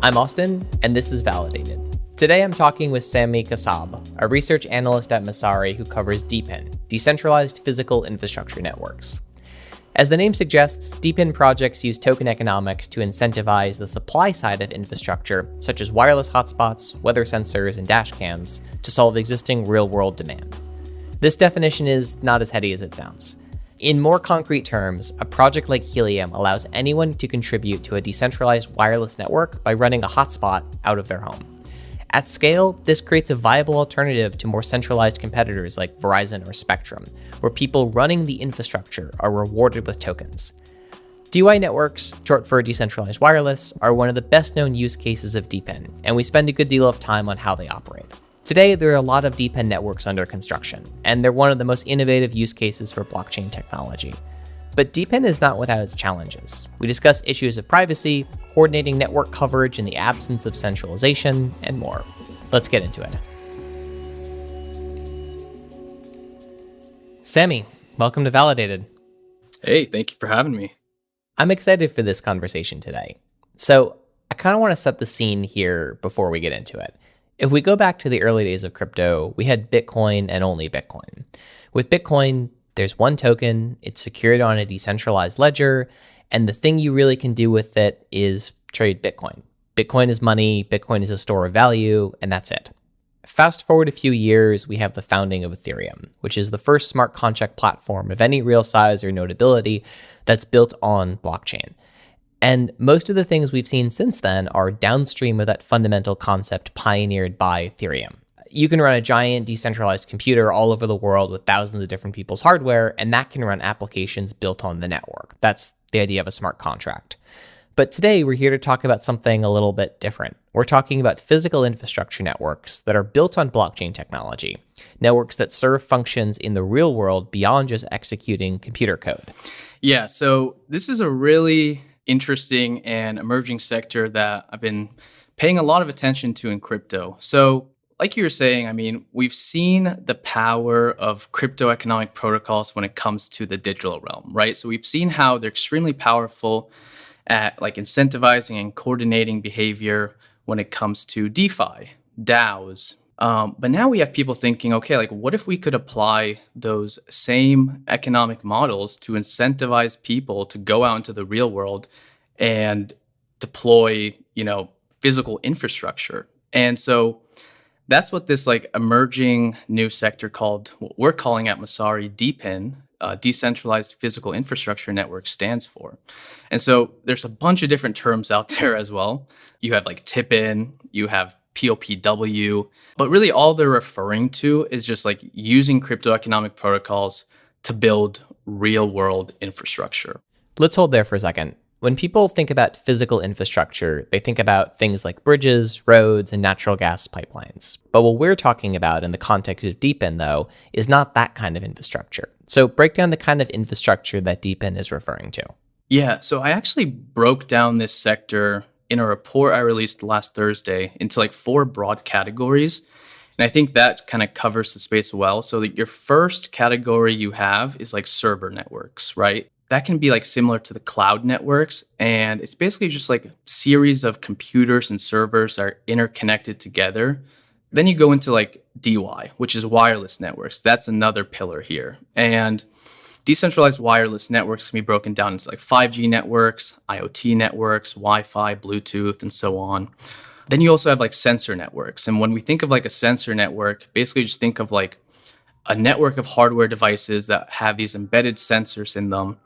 I'm Austin, and this is Validated. Today I'm talking with Sami Kassab, a research analyst at Messari who covers DePIN, Decentralized Physical Infrastructure Networks. As the name suggests, DePIN projects use token economics to incentivize the supply side of infrastructure, such as wireless hotspots, weather sensors, and dash cams, to solve existing real-world demand. This definition is not as heady as it sounds. In more concrete terms, a project like Helium allows anyone to contribute to a decentralized wireless network by running a hotspot out of their home. At scale, this creates a viable alternative to more centralized competitors like Verizon or Spectrum, where people running the infrastructure are rewarded with tokens. DeWi networks, short for Decentralized Wireless, are one of the best-known use cases of DePIN, and we spend a good deal of time on how they operate. Today, there are a lot of DePIN networks under construction, and they're one of the most innovative use cases for blockchain technology. But DePIN is not without its challenges. We discuss issues of privacy, coordinating network coverage in the absence of centralization, and more. Let's get into it. Sami, welcome to Validated. Hey, thank you for having me. I'm excited for this conversation today. So I kind of want to set the scene here before we get into it. If we go back to the early days of crypto, we had Bitcoin and only Bitcoin. With Bitcoin, there's one token, it's secured on a decentralized ledger, and the thing you really can do with it is trade Bitcoin. Bitcoin is money, Bitcoin is a store of value, and that's it. Fast forward a few years, we have the founding of Ethereum, which is the first smart contract platform of any real size or notability that's built on blockchain. And most of the things we've seen since then are downstream of that fundamental concept pioneered by Ethereum. You can run a giant decentralized computer all over the world with thousands of different people's hardware, and that can run applications built on the network. That's the idea of a smart contract. But today we're here to talk about something a little bit different. We're talking about physical infrastructure networks that are built on blockchain technology, networks that serve functions in the real world beyond just executing computer code. Yeah, so this is a really interesting and emerging sector that I've been paying a lot of attention to in crypto. So like you were saying, we've seen the power of crypto economic protocols when it comes to the digital realm, right? So we've seen how they're extremely powerful at like incentivizing and coordinating behavior when it comes to DeFi, DAOs. But now we have people thinking, okay, like what if we could apply those same economic models to incentivize people to go out into the real world and deploy, physical infrastructure? And so that's what this like emerging new sector called, what we're calling at Messari DePIN, Decentralized Physical Infrastructure Network, stands for. And so there's a bunch of different terms out there as well. You have like TIPIN, you have POPW, but really all they're referring to is just like using crypto economic protocols to build real world infrastructure. Let's hold there for a second. When people think about physical infrastructure, they think about things like bridges, roads, and natural gas pipelines. But what we're talking about in the context of DePIN, though, is not that kind of infrastructure. So break down the kind of infrastructure that DePIN is referring to. Yeah, so I actually broke down this sector in a report I released last Thursday into like 4 broad categories. And I think that kind of covers the space well. So that your first category you have is like server networks, right? That can be like similar to the cloud networks. And it's basically just like a series of computers and servers are interconnected together. Then you go into like DeWi, which is wireless networks. That's another pillar here. And decentralized wireless networks can be broken down into like 5G networks, IoT networks, Wi-Fi, Bluetooth, and so on. Then you also have like sensor networks. And when we think of like a sensor network, basically just think of like a network of hardware devices that have these embedded sensors in them.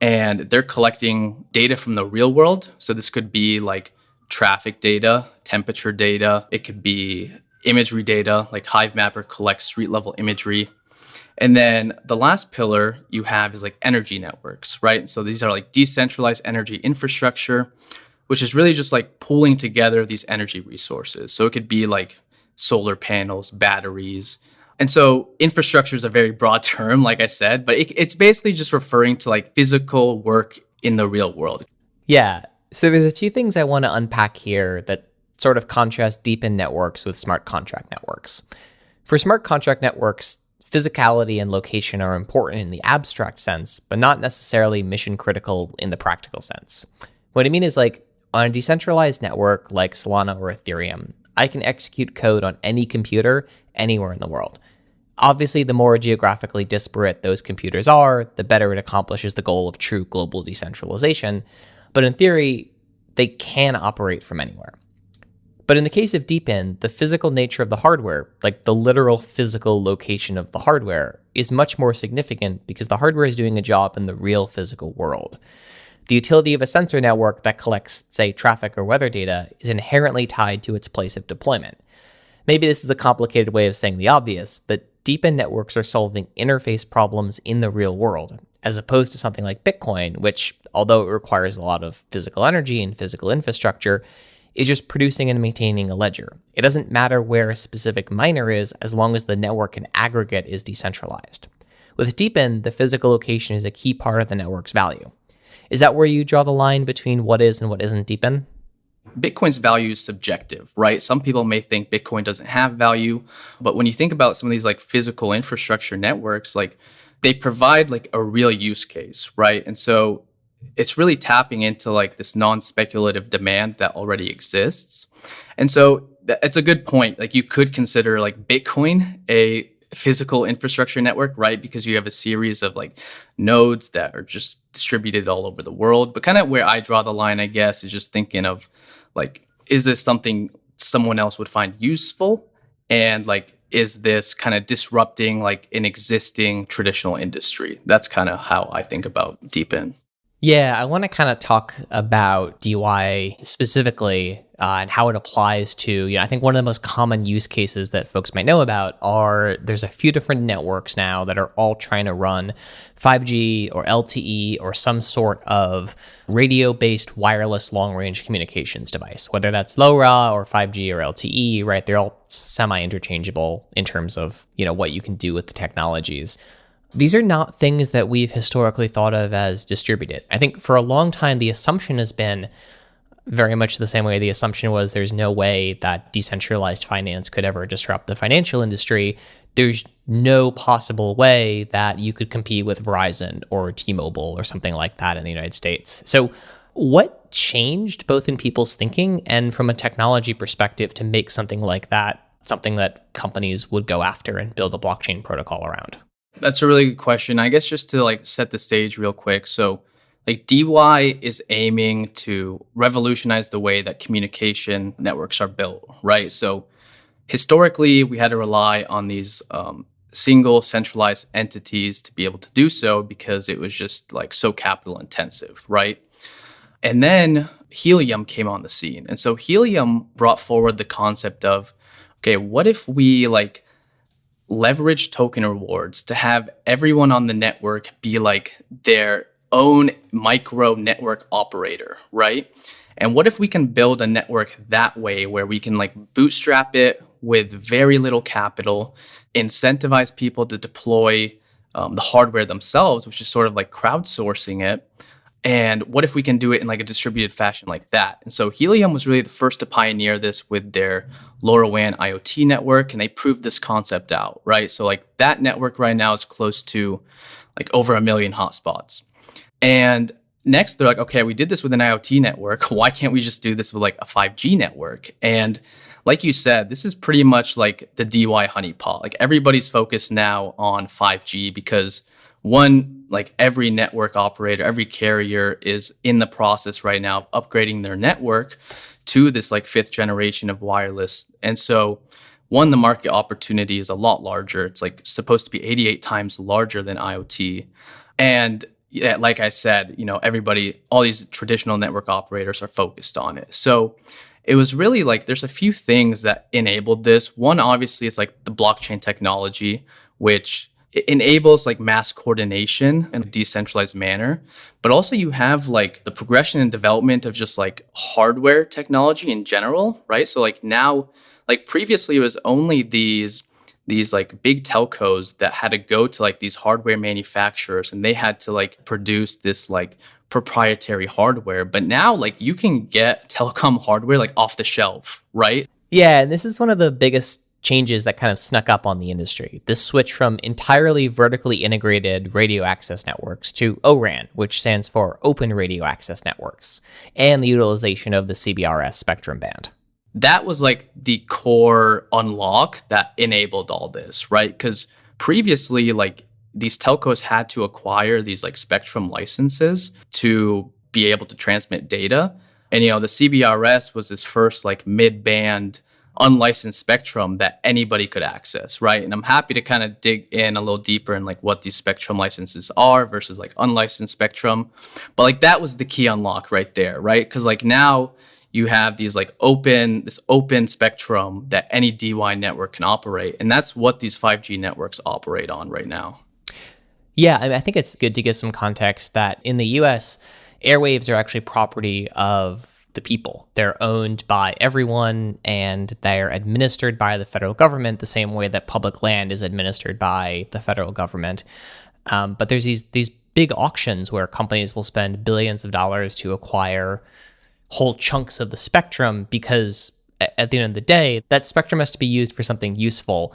And they're collecting data from the real world. So this could be like traffic data, temperature data. It could be imagery data, like HiveMapper collects street level imagery. And then the last pillar you have is like energy networks, right? So these are like decentralized energy infrastructure, which is really just like pooling together these energy resources. So it could be like solar panels, batteries. And so infrastructure is a very broad term, like I said, but it's basically just referring to like physical work in the real world. Yeah. So there's a few things I want to unpack here that sort of contrast DePIN networks with smart contract networks. For smart contract networks, physicality and location are important in the abstract sense, but not necessarily mission critical in the practical sense. What I mean is like On a decentralized network like Solana or Ethereum, I can execute code on any computer anywhere in the world. Obviously, the more geographically disparate those computers are, the better it accomplishes the goal of true global decentralization. But in theory, they can operate from anywhere. But in the case of DePIN, the physical nature of the hardware, like the literal physical location of the hardware, is much more significant because the hardware is doing a job in the real physical world. The utility of a sensor network that collects, say, traffic or weather data is inherently tied to its place of deployment. Maybe this is a complicated way of saying the obvious, but DePIN networks are solving interface problems in the real world, as opposed to something like Bitcoin, which, although it requires a lot of physical energy and physical infrastructure, is just producing and maintaining a ledger. It doesn't matter where a specific miner is as long as the network in aggregate is decentralized. With DePIN, the physical location is a key part of the network's value. Is that where you draw the line between what is and what isn't DePIN? Bitcoin's value is subjective, right? Some people may think Bitcoin doesn't have value, but when you think about some of these like physical infrastructure networks, like they provide like a real use case, right? And so it's really tapping into like this non-speculative demand that already exists. And so it's a good point. Like you could consider like Bitcoin a physical infrastructure network, right? Because you have a series of like nodes that are just distributed all over the world. But kind of where I draw the line, I guess, is just thinking of like, is this something someone else would find useful? And like, is this kind of disrupting like an existing traditional industry? That's kind of how I think about DePIN. Yeah, I want to kind of talk about DeWi specifically and how it applies to, I think one of the most common use cases that folks might know about are there's a few different networks now that are all trying to run 5G or LTE or some sort of radio-based wireless long-range communications device, whether that's LoRa or 5G or LTE, right? They're all semi-interchangeable in terms of, what you can do with the technologies. These are not things that we've historically thought of as distributed. I think for a long time, the assumption has been very much the same way the assumption was there's no way that decentralized finance could ever disrupt the financial industry. There's no possible way that you could compete with Verizon or T-Mobile or something like that in the United States. So what changed both in people's thinking and from a technology perspective to make something like that something that companies would go after and build a blockchain protocol around? That's a really good question. I guess just to like set the stage real quick. So like DeWi is aiming to revolutionize the way that communication networks are built, right? So historically, we had to rely on these single centralized entities to be able to do so because it was just like so capital intensive, right? And then Helium came on the scene. And so Helium brought forward the concept of, okay, what if we like leverage token rewards to have everyone on the network be like their own micro network operator, right? And what if we can build a network that way where we can like bootstrap it with very little capital, incentivize people to deploy the hardware themselves, which is sort of like crowdsourcing it. And what if we can do it in like a distributed fashion like that? And so Helium was really the first to pioneer this with their LoRaWAN IoT network, and they proved this concept out, right? So like that network right now is close to like over 1 million hotspots. And next they're like, okay, we did this with an IoT network. Why can't we just do this with like a 5G network? And like you said, this is pretty much like the DeWi honeypot. Like everybody's focused now on 5G because one, like every network operator, every carrier is in the process right now of upgrading their network to this like 5th generation of wireless. And so one, the market opportunity is a lot larger. It's like supposed to be 88 times larger than IoT. And yeah, like I said, everybody, all these traditional network operators are focused on it. So it was really like, there's a few things that enabled this. One, obviously, it's like the blockchain technology, which it enables like mass coordination in a decentralized manner, but also you have like the progression and development of just like hardware technology in general, right? So like now, like previously it was only these like big telcos that had to go to like these hardware manufacturers and they had to like produce this like proprietary hardware. But now like you can get telecom hardware like off the shelf, right? Yeah, and this is one of the biggest changes that kind of snuck up on the industry. This switch from entirely vertically integrated radio access networks to ORAN, which stands for Open Radio Access Networks, and the utilization of the CBRS spectrum band. That was like the core unlock that enabled all this, right? Because previously, like these telcos had to acquire these like spectrum licenses to be able to transmit data. And, the CBRS was this first like mid-band unlicensed spectrum that anybody could access, right? And I'm happy to kind of dig in a little deeper in like what these spectrum licenses are versus like unlicensed spectrum. But like that was the key unlock right there, right? Because like now you have these like this open spectrum that any DeWi network can operate. And that's what these 5G networks operate on right now. Yeah, I think it's good to give some context that in the US, airwaves are actually property of the people. They're owned by everyone, and they're administered by the federal government the same way that public land is administered by the federal government. But there's these big auctions where companies will spend billions of dollars to acquire whole chunks of the spectrum because at the end of the day, that spectrum has to be used for something useful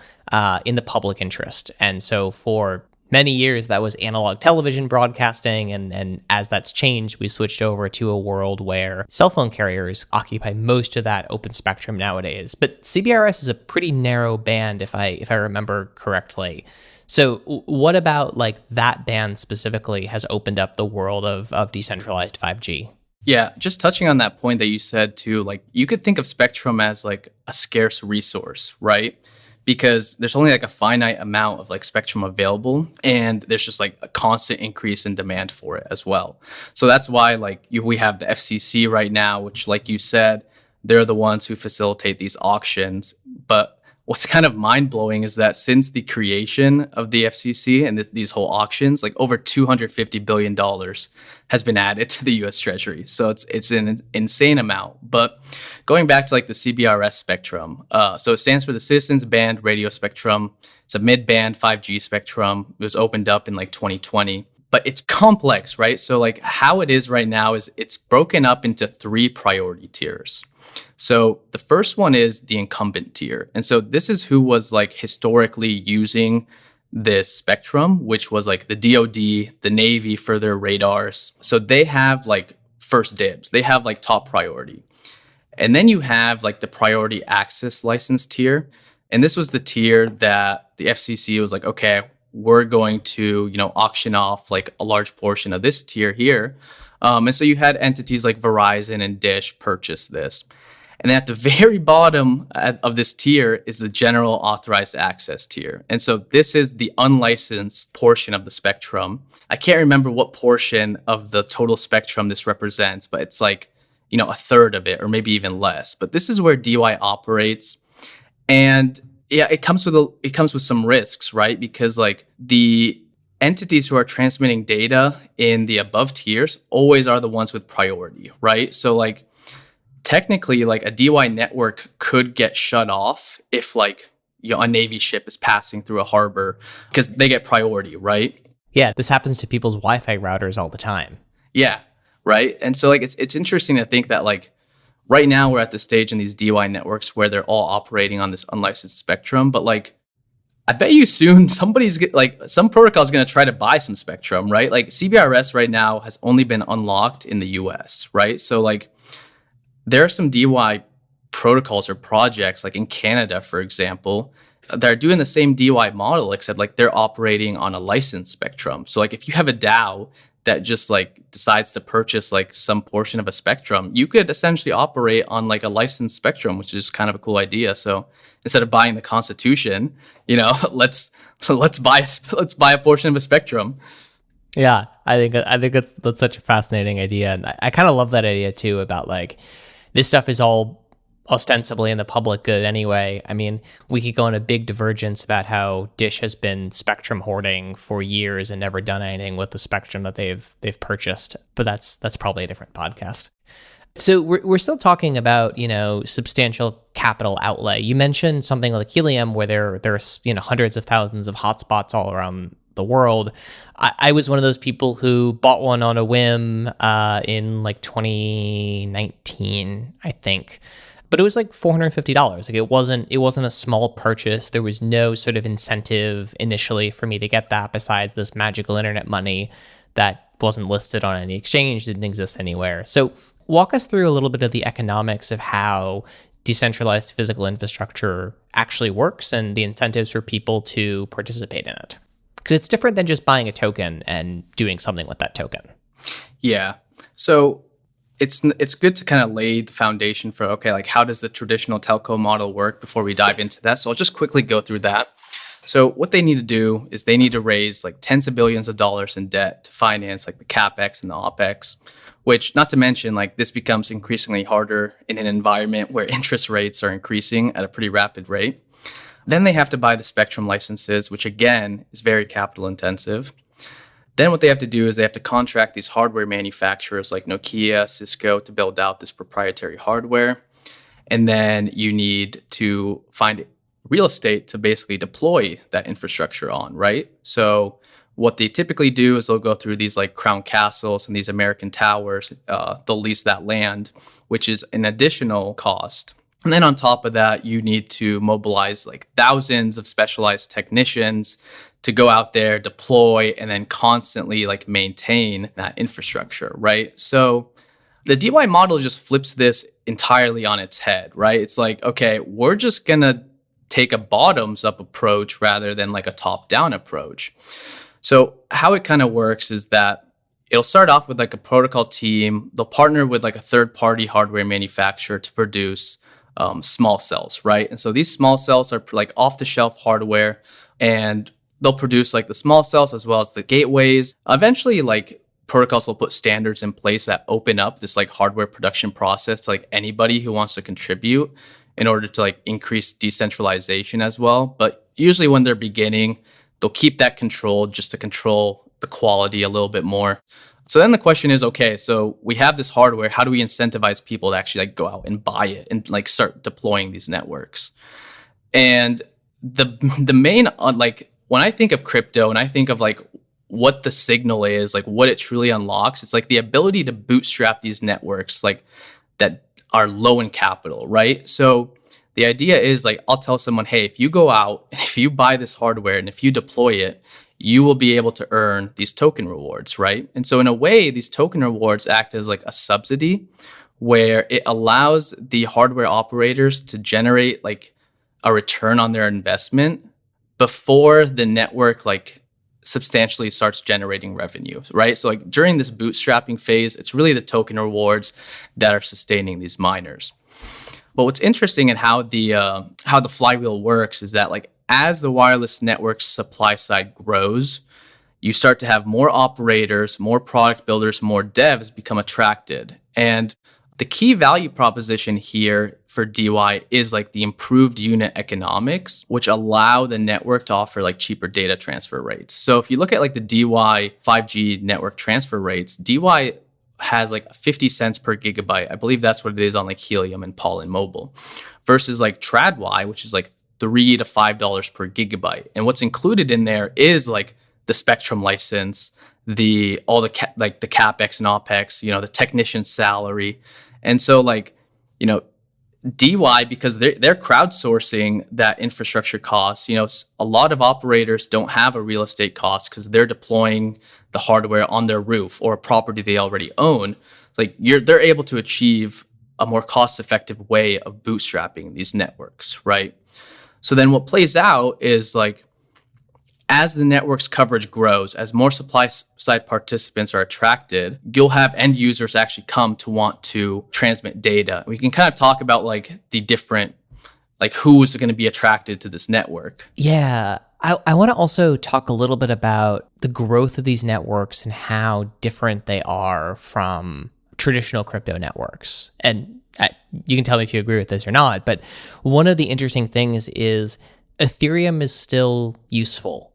in the public interest. And so for many years, that was analog television broadcasting, and as that's changed, we've switched over to a world where cell phone carriers occupy most of that open spectrum nowadays. But CBRS is a pretty narrow band, if I remember correctly. So what about like that band specifically has opened up the world of decentralized 5G? Yeah, just touching on that point that you said too, like you could think of spectrum as like a scarce resource, right? Because there's only like a finite amount of like spectrum available, and there's just like a constant increase in demand for it as well. So that's why like we have the FCC right now, which like you said, they're the ones who facilitate these auctions. But what's kind of mind-blowing is that since the creation of the FCC and these whole auctions, like over $250 billion has been added to the US Treasury. So it's an insane amount. But going back to like the CBRS spectrum, so it stands for the Citizens Band Radio Spectrum. It's a mid-band 5G spectrum. It was opened up in like 2020. But it's complex, right? So like how it is right now is it's broken up into 3 priority tiers. So the first one is the incumbent tier. And so this is who was like historically using this spectrum, which was like the DoD, the Navy for their radars. So they have like first dibs. They have like top priority. And then you have like the priority access license tier. And this was the tier that the FCC was like, okay, we're going to, auction off like a large portion of this tier here. And so you had entities like Verizon and Dish purchase this. And then at the very bottom of this tier is the general authorized access tier. And so this is the unlicensed portion of the spectrum. I can't remember what portion of the total spectrum this represents, but it's like, a third of it or maybe even less. But this is where DeWi operates. And yeah, it comes with some risks, right? Because like the entities who are transmitting data in the above tiers always are the ones with priority, right? So like technically like a DeWi network could get shut off if like a Navy ship is passing through a harbor because they get priority, right? Yeah, this happens to people's Wi-Fi routers all the time. Yeah, right. And so like it's interesting to think that like right now we're at the stage in these DeWi networks where they're all operating on this unlicensed spectrum, but like I bet you soon some protocol is going to try to buy some spectrum, right? Like CBRS right now has only been unlocked in the US, right? So like there are some DeWi protocols or projects like in Canada, for example, that are doing the same DeWi model, except like they're operating on a licensed spectrum. So like if you have a DAO that just like decides to purchase like some portion of a spectrum, you could essentially operate on like a licensed spectrum, which is kind of a cool idea. So instead of buying the Constitution, let's buy a portion of a spectrum. Yeah, I think that's such a fascinating idea, and I kind of love that idea too about like this stuff is all ostensibly in the public good anyway. I mean, we could go on a big divergence about how Dish has been spectrum hoarding for years and never done anything with the spectrum that they've purchased, but that's probably a different podcast. So we're still talking about, substantial capital outlay. You mentioned something like Helium where there's hundreds of thousands of hotspots all around the world. I was one of those people who bought one on a whim in like 2019, I think. but it was like $450. Like it wasn't a small purchase. There was no sort of incentive initially for me to get that besides this magical internet money that wasn't listed on any exchange, didn't exist anywhere. So walk us through a little bit of the economics of how decentralized physical infrastructure actually works and the incentives for people to participate in it. Because it's different than just buying a token and doing something with that token. Yeah. So it's good to kind of lay the foundation for, okay, like how does the traditional telco model work before we dive into that? So I'll just quickly go through that. So what they need to do is they need to raise like tens of billions of dollars in debt to finance like the CapEx and the OpEx, which not to mention like this becomes increasingly harder in an environment where interest rates are increasing at a pretty rapid rate. Then they have to buy the spectrum licenses, which again is very capital intensive. Then what they have to do is they have to contract these hardware manufacturers like Nokia, Cisco to build out this proprietary hardware. And then you need to find real estate to basically deploy that infrastructure on, right? So what they typically do is they'll go through these like crown castles and these American towers. They'll lease that land, which is an additional cost. And then on top of that, you need to mobilize like thousands of specialized technicians to go out there, deploy, and then constantly like maintain that infrastructure, right? So the DeWi model just flips this entirely on its head, right? It's like, okay, we're just gonna take a bottoms up approach rather than like a top down approach. So how it kind of works is that it'll start off with like a protocol team. They'll partner with like a third party hardware manufacturer to produce small cells, right? And so these small cells are like off the shelf hardware, and they'll produce like the small cells as well as the gateways. Eventually, like protocols will put standards in place that open up this like hardware production process to like anybody who wants to contribute in order to like increase decentralization as well. But usually when they're beginning, they'll keep that controlled just to control the quality a little bit more. So then the question is, okay, so we have this hardware. How do we incentivize people to actually like go out and buy it and like start deploying these networks? And the main like when I think of crypto and I think of like what the signal is, like what it truly unlocks, it's like the ability to bootstrap these networks like that are low in capital, right? So the idea is like I'll tell someone, hey, if you go out and if you buy this hardware and if you deploy it, you will be able to earn these token rewards, right? And so in a way, these token rewards act as like a subsidy where it allows the hardware operators to generate like a return on their investment before the network like substantially starts generating revenue, right? So like during this bootstrapping phase, it's really the token rewards that are sustaining these miners. But what's interesting in how the flywheel works is that like as the wireless network supply side grows, you start to have more operators, more product builders, more devs become attracted. And the key value proposition here for DeWi is like the improved unit economics, which allow the network to offer like cheaper data transfer rates. So if you look at like the DeWi 5G network transfer rates, DeWi has like 50 cents per gigabyte. I believe that's what it is on like Helium and Pollen Mobile, versus like TradWi, which is like $3 to $5 per gigabyte. And what's included in there is like the spectrum license, the CapEx and OpEx, the technician's salary. And so like, DeWi, because they're crowdsourcing that infrastructure costs, a lot of operators don't have a real estate cost because they're deploying the hardware on their roof or a property they already own. Like they're able to achieve a more cost-effective way of bootstrapping these networks, right? So then what plays out is like, as the network's coverage grows, as more supply side participants are attracted, you'll have end users actually come to want to transmit data. We can kind of talk about like the different, like who's going to be attracted to this network. Yeah. I want to also talk a little bit about the growth of these networks and how different they are from traditional crypto networks. And you can tell me if you agree with this or not, but one of the interesting things is Ethereum is still useful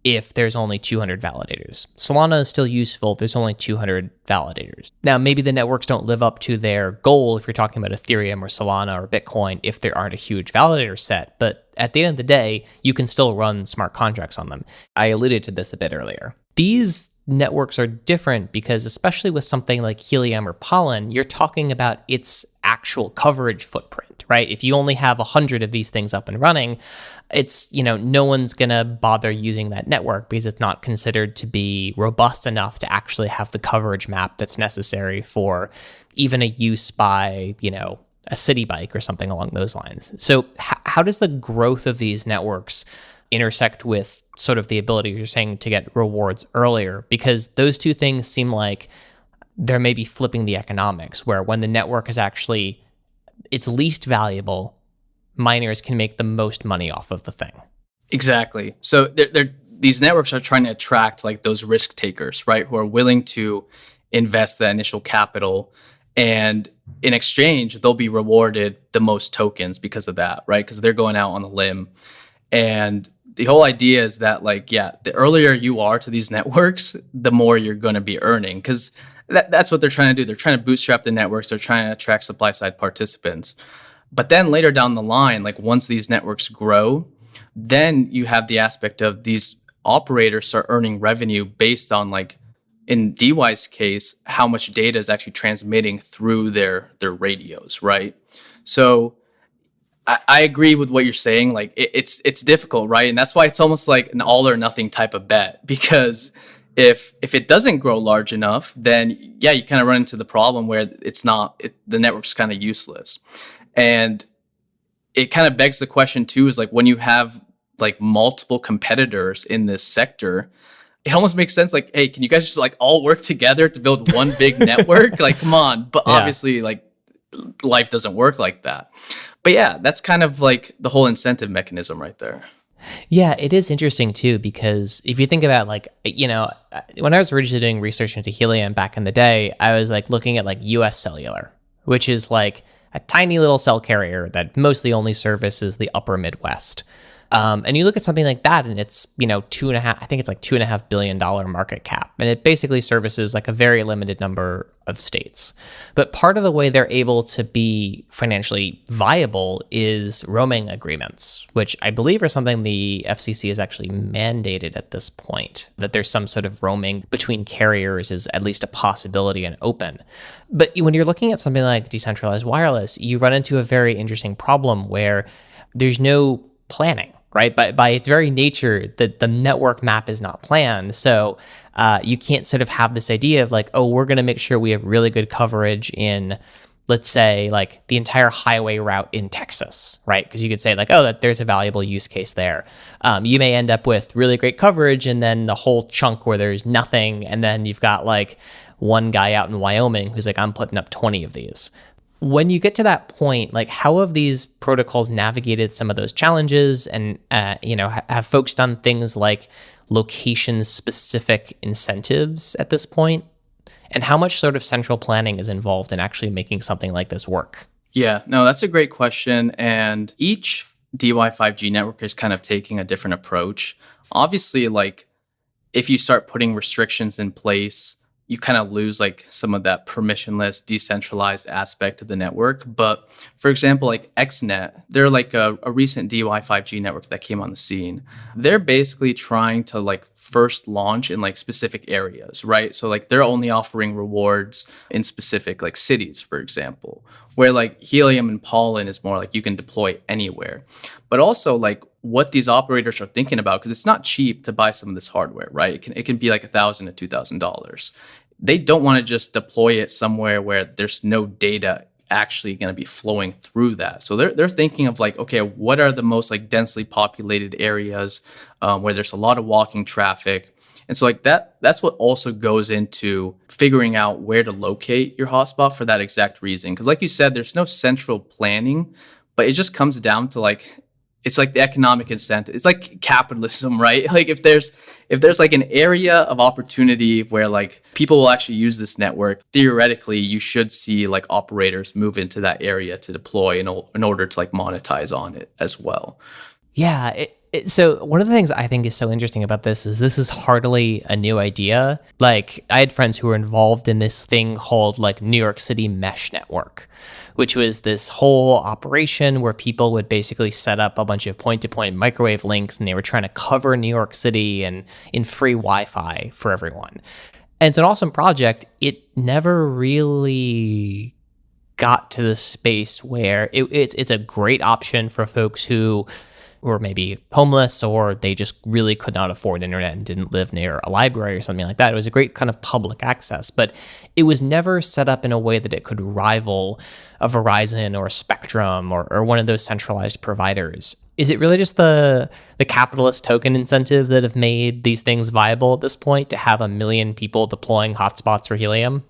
if there's only 200 validators. Solana is still useful if there's only 200 validators. Now, maybe the networks don't live up to their goal if you're talking about Ethereum or Solana or Bitcoin if there aren't a huge validator set, but at the end of the day, you can still run smart contracts on them. I alluded to this a bit earlier. These networks are different because especially with something like Helium or Pollen, you're talking about its actual coverage footprint, right? If you only have 100 of these things up and running, it's, no one's going to bother using that network because it's not considered to be robust enough to actually have the coverage map that's necessary for even a use by, a city bike or something along those lines. So how does the growth of these networks intersect with sort of the ability you're saying to get rewards earlier? Because those two things seem like they're maybe flipping the economics, where when the network is actually its least valuable, miners can make the most money off of the thing. Exactly. So these networks are trying to attract like those risk takers, right? Who are willing to invest that initial capital, and in exchange, they'll be rewarded the most tokens because of that, right? Because they're going out on a limb. And the whole idea is that, the earlier you are to these networks, the more you're going to be earning, because that's what they're trying to do. They're trying to bootstrap the networks. They're trying to attract supply side participants. But then later down the line, once these networks grow, then you have the aspect of these operators start earning revenue based on, in DeWi's case, how much data is actually transmitting through their radios, right? So I agree with what you're saying. It's difficult, right? And that's why it's almost like an all or nothing type of bet, because if it doesn't grow large enough, then you kind of run into the problem where the network's kind of useless. And it kind of begs the question too, is when you have multiple competitors in this sector, it almost makes sense. Hey, can you guys just all work together to build one big network? Come on. But obviously life doesn't work like that. But that's kind of the whole incentive mechanism right there. Yeah, it is interesting too, because if you think about when I was originally doing research into helium back in the day, I was looking at US Cellular, which is a tiny little cell carrier that mostly only services the upper Midwest. And you look at something like that, and it's $2.5 billion market cap, and it basically services a very limited number of states. But part of the way they're able to be financially viable is roaming agreements, which I believe are something the FCC has actually mandated at this point, that there's some sort of roaming between carriers is at least a possibility and open. But when you're looking at something like decentralized wireless, you run into a very interesting problem where there's no planning. Right? By its very nature, the network map is not planned. So you can't sort of have this idea of we're going to make sure we have really good coverage in, let's say, the entire highway route in Texas, right? Because you could say that there's a valuable use case there. You may end up with really great coverage and then the whole chunk where there's nothing. And then you've got one guy out in Wyoming who's I'm putting up 20 of these. When you get to that point, how have these protocols navigated some of those challenges, and have folks done things like location-specific incentives at this point? And how much sort of central planning is involved in actually making something like this work? Yeah, no, that's a great question. And each DeWi 5G network is kind of taking a different approach. Obviously, if you start putting restrictions in place, you kind of lose some of that permissionless, decentralized aspect of the network. But for example, XNet, they're a recent DeWi 5G network that came on the scene. They're basically trying to first launch in specific areas, right? So they're only offering rewards in specific cities, for example, where helium and pollen is more you can deploy anywhere. But also what these operators are thinking about, because it's not cheap to buy some of this hardware, right? It can be $1,000 to $2,000. They don't want to just deploy it somewhere where there's no data actually going to be flowing through that. So they're thinking of okay, what are the most densely populated areas where there's a lot of walking traffic. And so that's what also goes into figuring out where to locate your hotspot for that exact reason. Because you said, there's no central planning, but it just comes down to it's the economic incentive. It's capitalism, right? If there's an area of opportunity where people will actually use this network, theoretically you should see operators move into that area to deploy in order to monetize on it as well. Yeah. So one of the things I think is so interesting about this is hardly a new idea. I had friends who were involved in this thing called New York City Mesh Network, which was this whole operation where people would basically set up a bunch of point-to-point microwave links, and they were trying to cover New York City and in free Wi-Fi for everyone. And it's an awesome project. It never really got to the space where it's a great option for folks who were maybe homeless, or they just really could not afford internet and didn't live near a library or something like that. It was a great kind of public access, but it was never set up in a way that it could rival a Verizon or a Spectrum or one of those centralized providers. Is it really just the capitalist token incentive that have made these things viable at this point, to have 1 million people deploying hotspots for Helium?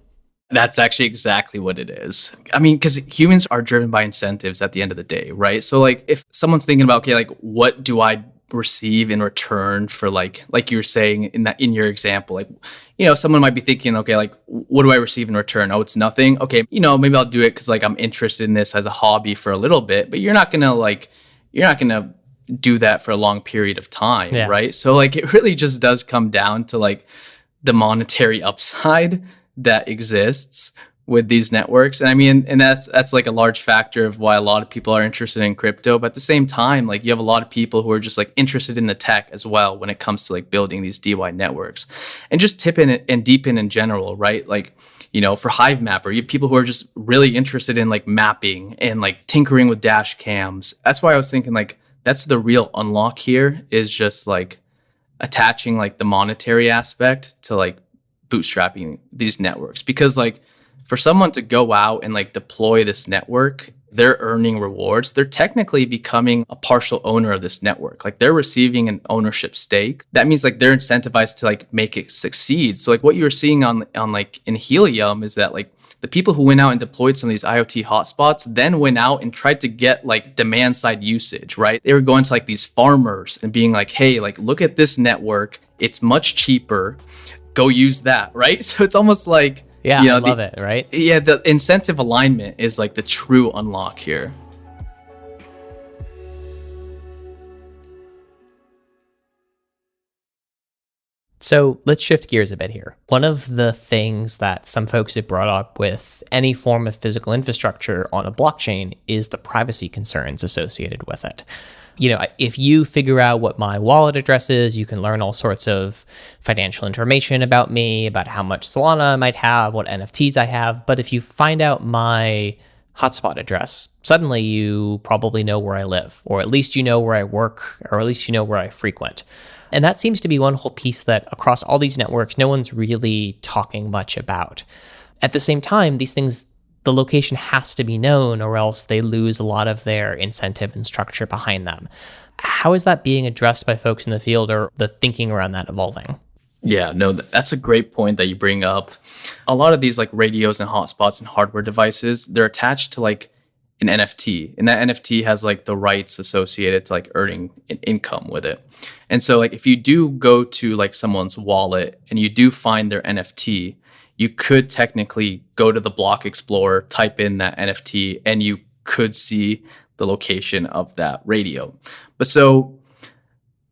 That's actually exactly what it is. I mean, because humans are driven by incentives at the end of the day, right? So like if someone's thinking about, okay, like what do I receive in return for like you were saying in your example, like, someone might be thinking, okay, like what do I receive in return? Oh, it's nothing. Okay, maybe I'll do it because like I'm interested in this as a hobby for a little bit, but you're not gonna do that for a long period of time, right? So like it really just does come down to like the monetary upside that exists with these networks. And I mean, and that's like a large factor of why a lot of people are interested in crypto. But at the same time, like you have a lot of people who are just like interested in the tech as well when it comes to like building these DeWi networks and just TIPIN and DePIN in general, right? Like, for Hive Mapper, you have people who are just really interested in like mapping and like tinkering with dash cams. That's why I was thinking like that's the real unlock here, is just like attaching like the monetary aspect to like bootstrapping these networks. Because like for someone to go out and like deploy this network, they're earning rewards. They're technically becoming a partial owner of this network. Like they're receiving an ownership stake. That means like they're incentivized to like make it succeed. So like what you were seeing on like in Helium is that like the people who went out and deployed some of these IoT hotspots then went out and tried to get like demand side usage, right? They were going to like these farmers and being like, hey, like look at this network. It's much cheaper. Go use that, right? So it's almost like, I love it, right? Yeah, the incentive alignment is like the true unlock here. So let's shift gears a bit here. One of the things that some folks have brought up with any form of physical infrastructure on a blockchain is the privacy concerns associated with it. If you figure out what my wallet address is, you can learn all sorts of financial information about me, about how much Solana I might have, what NFTs I have. But if you find out my hotspot address, suddenly you probably know where I live, or at least you know where I work, or at least you know where I frequent. And that seems to be one whole piece that across all these networks, no one's really talking much about. At the same time, these things, the location has to be known, or else they lose a lot of their incentive and structure behind them. How is that being addressed by folks in the field, or the thinking around that evolving? Yeah, no, that's a great point that you bring up. A lot of these like radios and hotspots and hardware devices, they're attached to like an NFT, and that NFT has like the rights associated to like earning an income with it. And so like if you do go to like someone's wallet and you do find their NFT, you could technically go to the block explorer, type in that NFT, and you could see the location of that radio. But so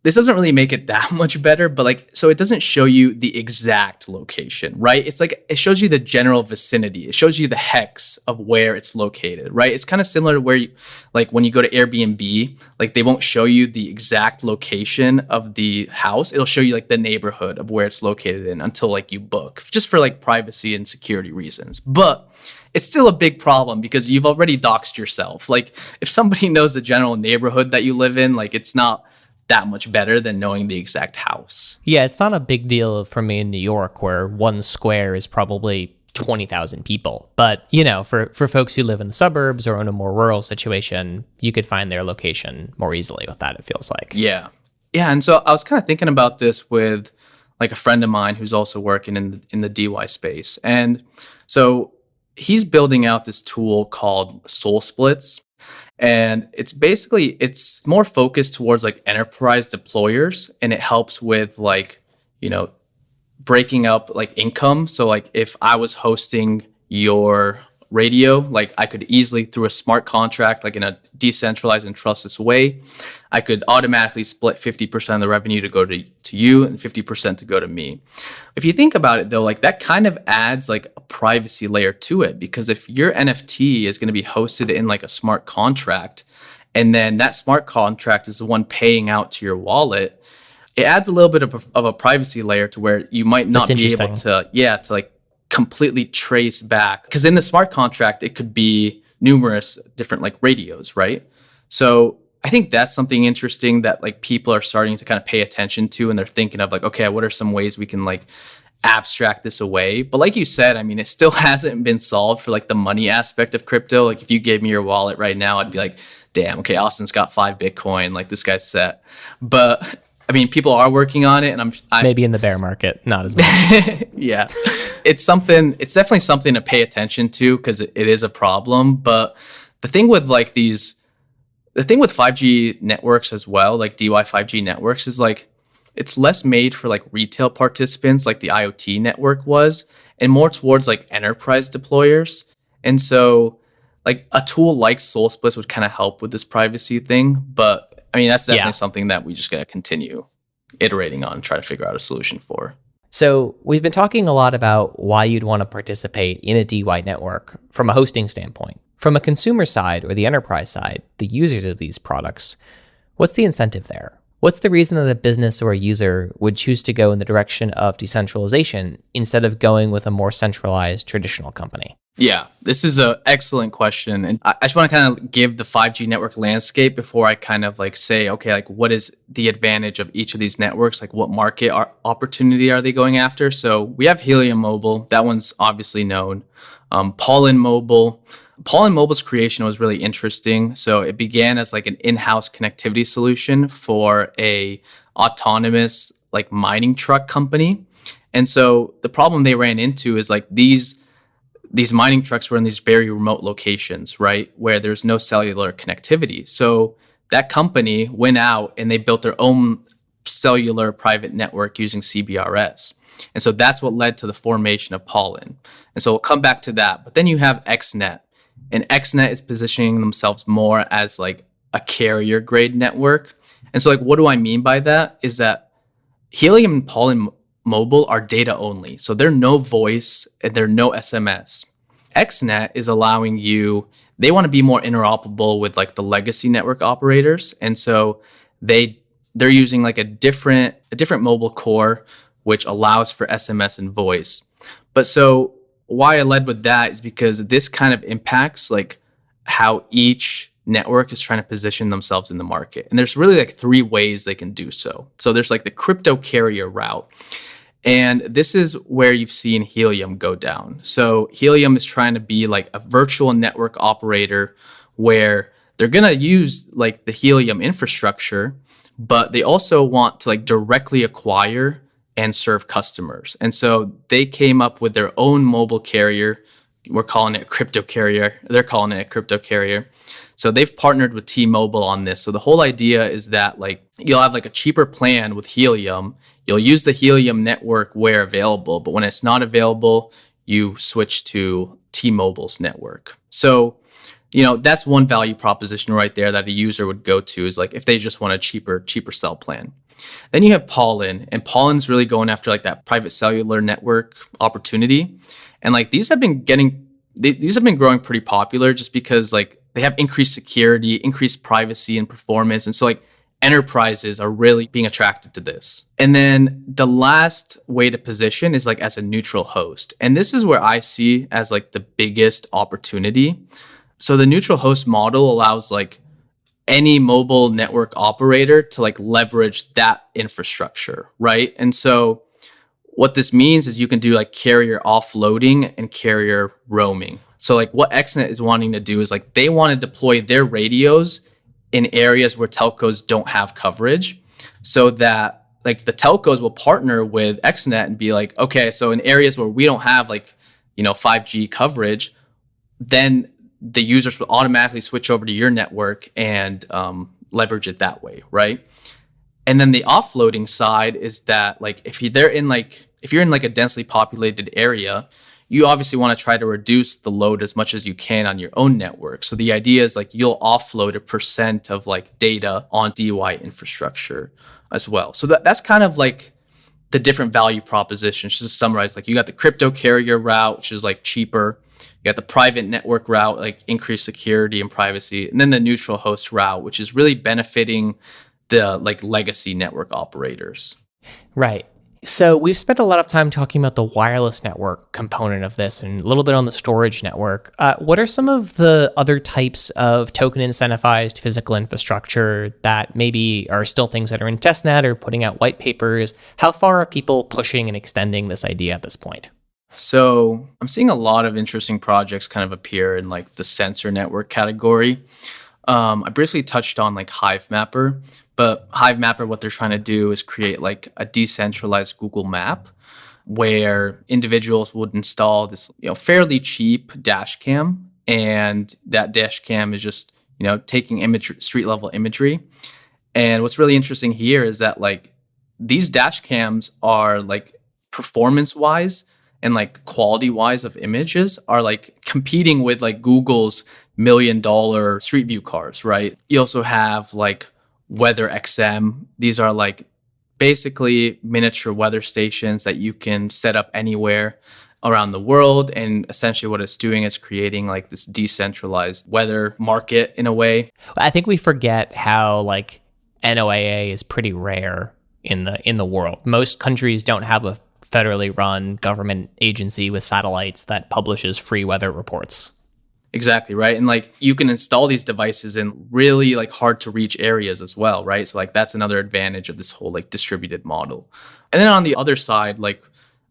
this doesn't really make it that much better, but like, so it doesn't show you the exact location, right? It's like, it shows you the general vicinity. It shows you the hex of where it's located, right? It's kind of similar to where you, like when you go to Airbnb, like they won't show you the exact location of the house. It'll show you like the neighborhood of where it's located in until like you book, just for like privacy and security reasons. But it's still a big problem because you've already doxed yourself. Like if somebody knows the general neighborhood that you live in, like it's not that much better than knowing the exact house. Yeah, it's not a big deal for me in New York, where one square is probably 20,000 people. But, for folks who live in the suburbs or in a more rural situation, you could find their location more easily with that, it feels like. Yeah. Yeah, and so I was kind of thinking about this with like a friend of mine who's also working in the DeWi space. And so he's building out this tool called Soul Splits. And it's more focused towards like enterprise deployers, and it helps with like, breaking up like income. So like if I was hosting your radio, like I could easily, through a smart contract, like in a decentralized and trustless way, I could automatically split 50% of the revenue to go to you and 50% to go to me. If you think about it though, like that kind of adds like a privacy layer to it, because if your NFT is going to be hosted in like a smart contract, and then that smart contract is the one paying out to your wallet, it adds a little bit of a privacy layer to where you might not be able to like completely trace back, because in the smart contract, it could be numerous different like radios, right? So I think that's something interesting that like people are starting to kind of pay attention to, and they're thinking of like, okay, what are some ways we can like abstract this away? But like you said, I mean, it still hasn't been solved for like the money aspect of crypto. Like if you gave me your wallet right now, I'd be like, damn, okay, Austin's got 5 Bitcoin, like this guy's set. But I mean, people are working on it, and I'm Maybe in the bear market, not as much. yeah, it's definitely something to pay attention to, because it is a problem. But the thing with 5G networks as well, like DeWi 5G networks, is like it's less made for like retail participants like the IoT network was, and more towards like enterprise deployers. And so like a tool like SoulSplits would kind of help with this privacy thing. But I mean, that's definitely something that we just got to continue iterating on and try to figure out a solution for. So we've been talking a lot about why you'd want to participate in a DeWi network from a hosting standpoint. From a consumer side or the enterprise side, the users of these products, what's the incentive there? What's the reason that a business or a user would choose to go in the direction of decentralization instead of going with a more centralized traditional company? Yeah, this is an excellent question. And I just want to kind of give the 5G network landscape before I kind of like say, okay, like what is the advantage of each of these networks? Like what market opportunity are they going after? So we have Helium Mobile. That one's obviously known. Pollen Mobile. Pollen Mobile's creation was really interesting. So it began as like an in-house connectivity solution for a autonomous like mining truck company. And so the problem they ran into is like these mining trucks were in these very remote locations, right, where there's no cellular connectivity. So that company went out and they built their own cellular private network using CBRS. And so that's what led to the formation of Pollen. And so we'll come back to that. But then you have XNet. And XNet is positioning themselves more as like a carrier grade network. And so like, what do I mean by that? Is that Helium and Pollen Mobile are data only. So they're no voice and they're no SMS. XNet is allowing you, they want to be more interoperable with like the legacy network operators. And so they're using like a different mobile core, which allows for SMS and voice. But so why I led with that is because this kind of impacts like how each network is trying to position themselves in the market. And there's really like 3 ways they can do so. So there's like the crypto carrier route. And this is where you've seen Helium go down. So Helium is trying to be like a virtual network operator where they're going to use like the Helium infrastructure, but they also want to like directly acquire and serve customers. And so they came up with their own mobile carrier. We're calling it a crypto carrier. They're calling it a crypto carrier. So they've partnered with T-Mobile on this. So the whole idea is that like you'll have like a cheaper plan with Helium. You'll use the Helium network where available, but when it's not available, you switch to T-Mobile's network. So, you know, that's one value proposition right there that a user would go to, is like if they just want a cheaper cell plan. Then you have Pollen, and Pollen's really going after like that private cellular network opportunity. And like these have been growing pretty popular just because like they have increased security, increased privacy and performance. And so like enterprises are really being attracted to this. And then the last way to position is like as a neutral host. And this is where I see as like the biggest opportunity. So the neutral host model allows like any mobile network operator to like leverage that infrastructure, right? And so what this means is you can do like carrier offloading and carrier roaming. So like what XNet is wanting to do is like they want to deploy their radios in areas where telcos don't have coverage, so that like the telcos will partner with XNet and be like, okay, so in areas where we don't have like, you know, 5G coverage, then the users will automatically switch over to your network and leverage it that way, right? And then the offloading side is that like if you're in like a densely populated area, you obviously want to try to reduce the load as much as you can on your own network. So the idea is like you'll offload a % of like data on DeWi infrastructure as well. So that's kind of like the different value propositions. Just to summarize, like you got the crypto carrier route, which is like cheaper. You got the private network route, like increased security and privacy, and then the neutral host route, which is really benefiting the like legacy network operators. Right. So we've spent a lot of time talking about the wireless network component of this and a little bit on the storage network. What are some of the other types of token incentivized physical infrastructure that maybe are still things that are in testnet or putting out white papers? How far are people pushing and extending this idea at this point? So I'm seeing a lot of interesting projects kind of appear in like the sensor network category. I briefly touched on like Hivemapper, but Hivemapper, what they're trying to do is create like a decentralized Google map where individuals would install this, fairly cheap dash cam. And that dash cam is just, taking street level imagery. And what's really interesting here is that like these dash cams are like performance wise and like quality wise of images are like competing with like Google's $1 million Street View cars, right? You also have like Weather XM. These are like basically miniature weather stations that you can set up anywhere around the world. And essentially what it's doing is creating like this decentralized weather market in a way. I think we forget how like NOAA is pretty rare in the world. Most countries don't have a federally run government agency with satellites that publishes free weather reports. Exactly, right. And like you can install these devices in really like hard to reach areas as well, right? So like that's another advantage of this whole like distributed model. And then on the other side, like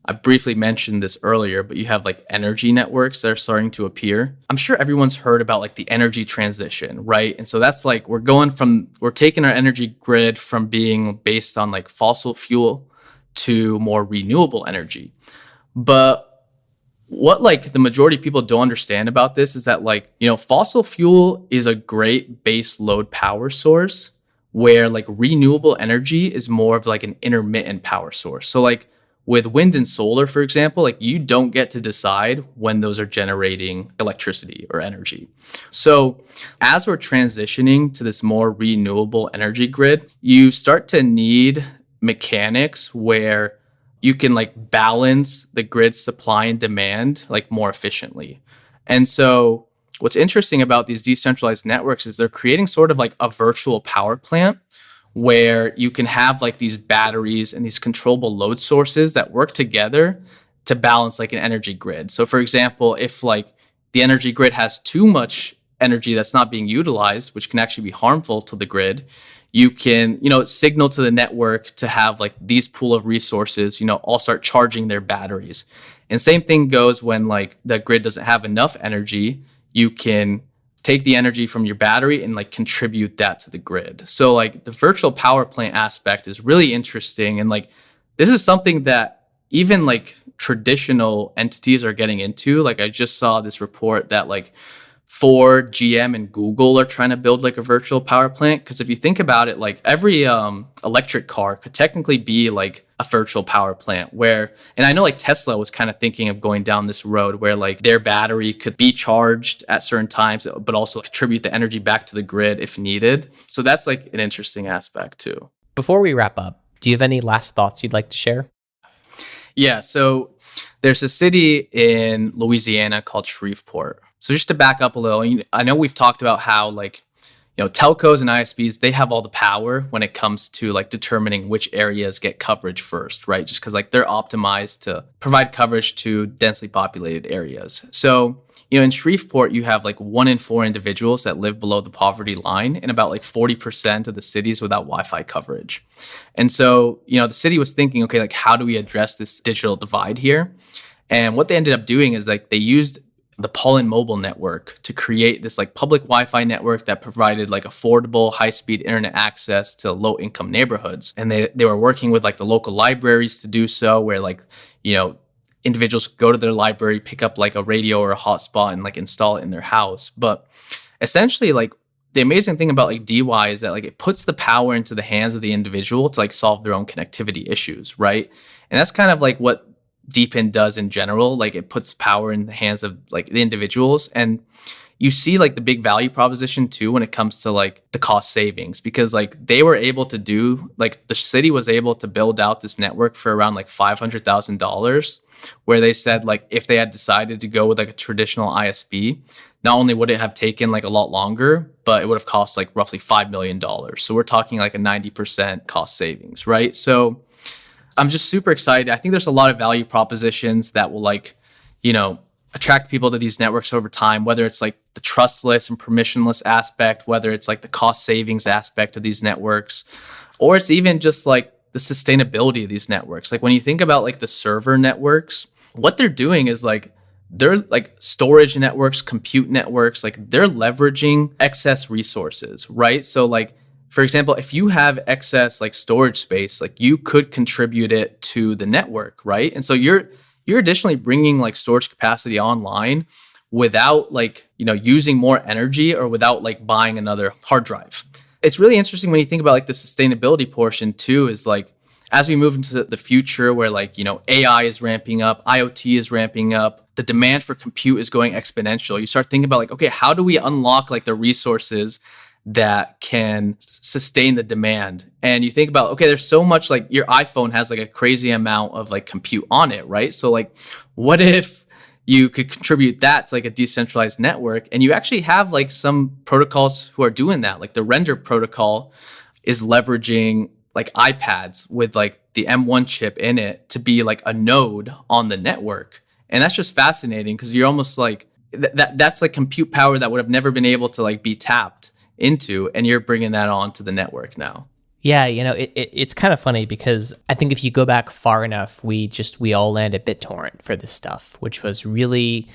I briefly mentioned this earlier, but you have like energy networks that are starting to appear. I'm sure everyone's heard about like the energy transition, right? And so that's like we're taking our energy grid from being based on like fossil fuel to more renewable energy. But what like the majority of people don't understand about this is that like, fossil fuel is a great base load power source where like renewable energy is more of like an intermittent power source. So like with wind and solar, for example, like you don't get to decide when those are generating electricity or energy. So as we're transitioning to this more renewable energy grid, you start to need mechanics where you can like balance the grid's supply and demand like more efficiently. And so what's interesting about these decentralized networks is they're creating sort of like a virtual power plant where you can have like these batteries and these controllable load sources that work together to balance like an energy grid. So for example, if like the energy grid has too much energy that's not being utilized, which can actually be harmful to the grid, you can, signal to the network to have like these pool of resources, all start charging their batteries. And same thing goes when like the grid doesn't have enough energy, you can take the energy from your battery and like contribute that to the grid. So like the virtual power plant aspect is really interesting. And like, this is something that even like traditional entities are getting into. Like I just saw this report that like Ford, GM, and Google are trying to build like a virtual power plant. Because if you think about it, like every electric car could technically be like a virtual power plant and I know like Tesla was kind of thinking of going down this road where like their battery could be charged at certain times, but also contribute the energy back to the grid if needed. So that's like an interesting aspect too. Before we wrap up, do you have any last thoughts you'd like to share? Yeah, so there's a city in Louisiana called Shreveport. So just to back up a little, I know we've talked about how like, telcos and ISPs, they have all the power when it comes to like determining which areas get coverage first, right? Just because like they're optimized to provide coverage to densely populated areas. So, in Shreveport, you have like 1 in 4 individuals that live below the poverty line and about like 40% of the cities without Wi-Fi coverage. And so, the city was thinking, okay, like how do we address this digital divide here? And what they ended up doing is like they used the Pollen Mobile network to create this like public Wi-Fi network that provided like affordable high-speed internet access to low-income neighborhoods. And they were working with like the local libraries to do so, where like, individuals go to their library, pick up like a radio or a hotspot and like install it in their house. But essentially like the amazing thing about like DeWi is that like it puts the power into the hands of the individual to like solve their own connectivity issues, right? And that's kind of like what DePIN does in general. Like it puts power in the hands of like the individuals. And you see like the big value proposition too when it comes to like the cost savings, because like they were able to do, like the city was able to build out this network for around like $500,000, where they said like if they had decided to go with like a traditional ISP, not only would it have taken like a lot longer, but it would have cost like roughly $5 million. So we're talking like a 90% cost savings, right? So I'm just super excited. I think there's a lot of value propositions that will attract people to these networks over time, whether it's like the trustless and permissionless aspect, whether it's like the cost savings aspect of these networks, or it's even just like the sustainability of these networks. Like when you think about like the server networks, what they're doing is like, they're like storage networks, compute networks, like they're leveraging excess resources, right? So like, for example, if you have excess like storage space, like you could contribute it to the network, right? And so you're additionally bringing like storage capacity online without like, using more energy or without like buying another hard drive. It's really interesting when you think about like the sustainability portion too, is like, as we move into the future where like, AI is ramping up, IoT is ramping up, the demand for compute is going exponential. You start thinking about like, okay, how do we unlock like the resources that can sustain the demand? And you think about, okay, there's so much, like your iPhone has like a crazy amount of like compute on it, right? So like, what if you could contribute that to like a decentralized network? And you actually have like some protocols who are doing that. Like the Render protocol is leveraging like iPads with like the M1 chip in it to be like a node on the network. And that's just fascinating because you're almost like, that's like compute power that would have never been able to like be tapped into, and you're bringing that onto the network now. Yeah, it's kind of funny because I think if you go back far enough, we all land at BitTorrent for this stuff, which was really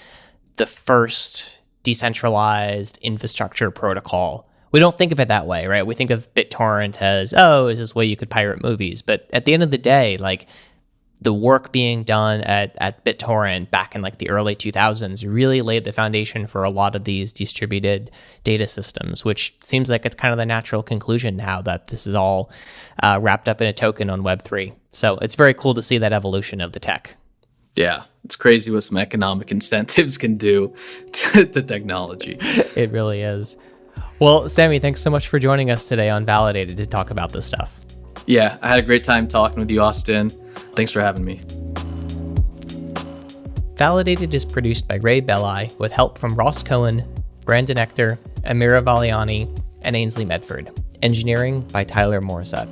the first decentralized infrastructure protocol. We don't think of it that way, right? We think of BitTorrent as, is this way you could pirate movies? But at the end of the day, like the work being done at BitTorrent back in like the early 2000s really laid the foundation for a lot of these distributed data systems, which seems like it's kind of the natural conclusion now that this is all wrapped up in a token on Web3. So it's very cool to see that evolution of the tech. Yeah, it's crazy what some economic incentives can do to technology. It really is. Well, Sami, thanks so much for joining us today on Validated to talk about this stuff. Yeah, I had a great time talking with you, Austin. Thanks for having me. Validated is produced by Ray Belli with help from Ross Cohen, Brandon Ector, Amira Valiani, and Ainsley Medford. Engineering by Tyler Morissette.